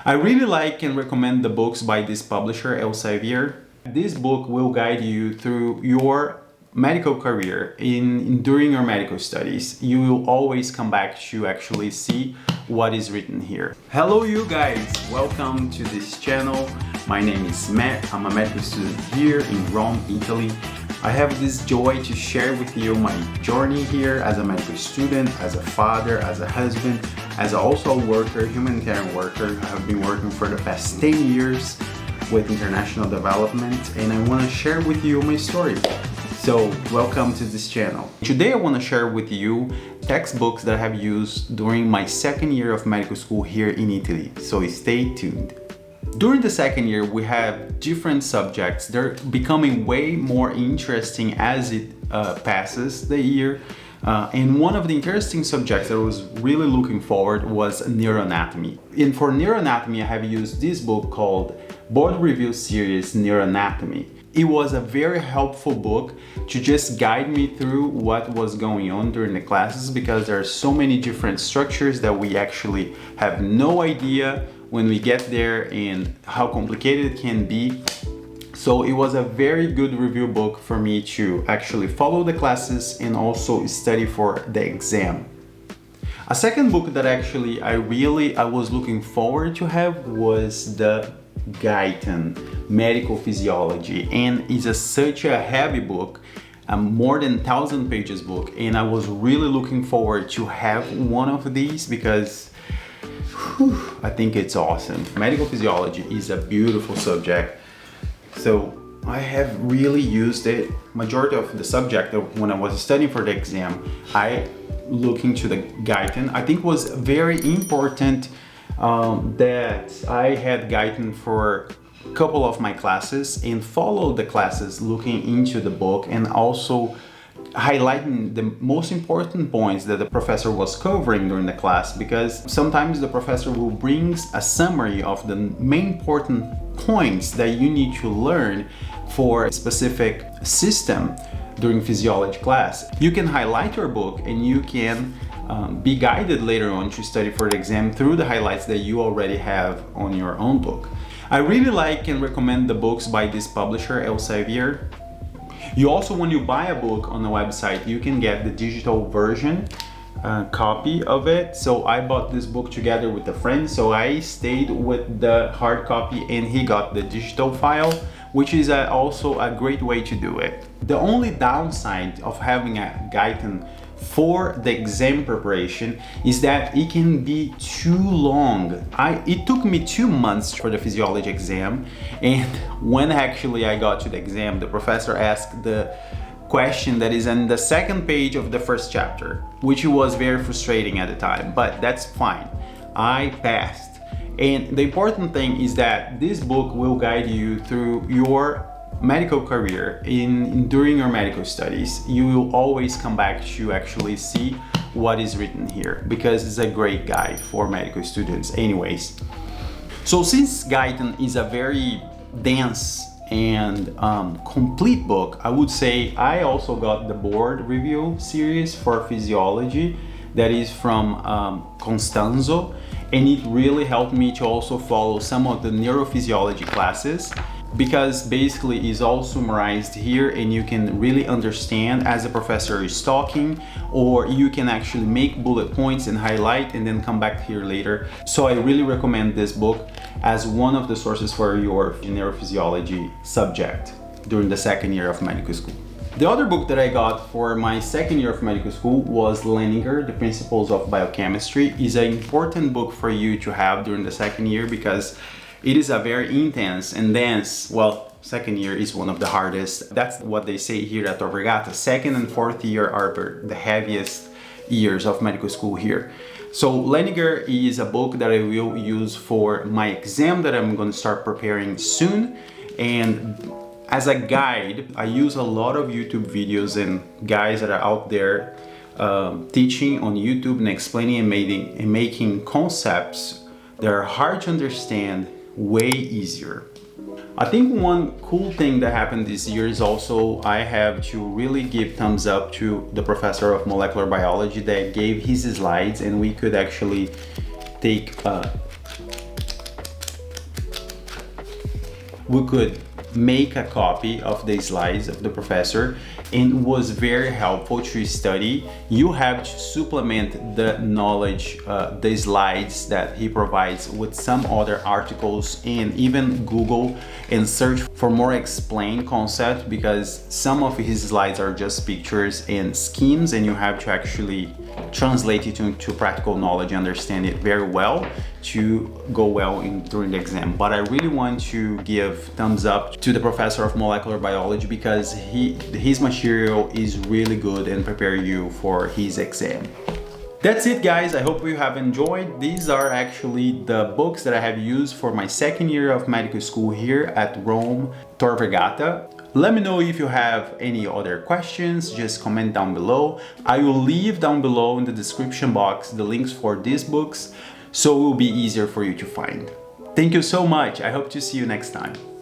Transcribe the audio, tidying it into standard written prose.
I really like and recommend the books by this publisher, Elsevier. This book will guide you through your medical career during your medical studies. You will always come back to actually see what is written here. Hello you guys, welcome to this channel. My name is Matt. I'm a medical student here in Rome, Italy. I have this joy to share with you my journey here as a medical student, as a father, as a husband, as also a worker, humanitarian worker. I have been working for the past 10 years with international development, and I want to share with you my story. So welcome to this channel. Today I want to share with you textbooks that I have used during my second year of medical school here in Italy. So stay tuned. During the second year, we have different subjects. They're becoming way more interesting as it passes the year. And one of the interesting subjects that I was really looking forward was neuroanatomy. And for neuroanatomy, I have used this book called Board Review Series Neuroanatomy. It was a very helpful book to just guide me through what was going on during the classes, because there are so many different structures that we actually have no idea when we get there and how complicated it can be. So it was a very good review book for me to actually follow the classes and also study for the exam. A second book that actually I was looking forward to have was the Guyton Medical Physiology, and it's such a heavy book, a more than 1,000 pages book, and I was really looking forward to have one of these because I think it's awesome. Medical physiology is a beautiful subject, so I have really used it. Majority of the subject when I was studying for the exam, I looked into the Guyton. I think it was very important that I had Guyton for a couple of my classes and followed the classes looking into the book and also highlighting the most important points that the professor was covering during the class, because sometimes the professor will bring a summary of the main important points that you need to learn for a specific system during physiology class. You can highlight your book and you can be guided later on to study for the exam through the highlights that you already have on your own book. I really like and recommend the books by this publisher, Elsevier. You also, when you buy a book on the website, you can get the digital version copy of it. So I bought this book together with a friend, so I stayed with the hard copy and he got the digital file, which is also a great way to do it. The only downside of having a Guyton for the exam preparation is that it can be too long. It took me 2 months for the physiology exam, and when actually I got to the exam, the professor asked the question that is in the second page of the first chapter, which was very frustrating at the time, but that's fine. I passed. And the important thing is that this book will guide you through your medical career during your medical studies. You will always come back to actually see what is written here, because it's a great guide for medical students anyways. So since Guyton is a very dense and complete book, I would say I also got the board review series for physiology that is from Constanzo, and it really helped me to also follow some of the neurophysiology classes, because basically it's all summarized here and you can really understand as the professor is talking, or you can actually make bullet points and highlight and then come back here later. So I really recommend this book as one of the sources for your neurophysiology subject during the second year of medical school. The other book that I got for my second year of medical school was Leninger, The Principles of Biochemistry. It's an important book for you to have during the second year because it is a very intense and dense, well, second year is one of the hardest. That's what they say here at Tor Vergata. Second and fourth year are the heaviest years of medical school here. So Leninger is a book that I will use for my exam that I'm going to start preparing soon. And as a guide, I use a lot of YouTube videos and guys that are out there teaching on YouTube and explaining and making concepts that are hard to understand way easier. I think one cool thing that happened this year is also I have to really give thumbs up to the professor of molecular biology that gave his slides, and we could actually take we could make a copy of the slides of the professor, and it was very helpful to study. You have to supplement the knowledge, the slides that he provides with some other articles, and even Google and search for more explained concept, because some of his slides are just pictures and schemes, and you have to actually translate it into practical knowledge, understand it very well to go well during the exam. But I really want to give thumbs up to the professor of molecular biology, because his material is really good and prepare you for his exam. That's it, guys. I hope you have enjoyed. These are actually the books that I have used for my second year of medical school here at Rome Tor Vergata. Let me know if you have any other questions, just comment down below. I will leave down below in the description box the links for these books, so it will be easier for you to find. Thank you so much. I hope to see you next time.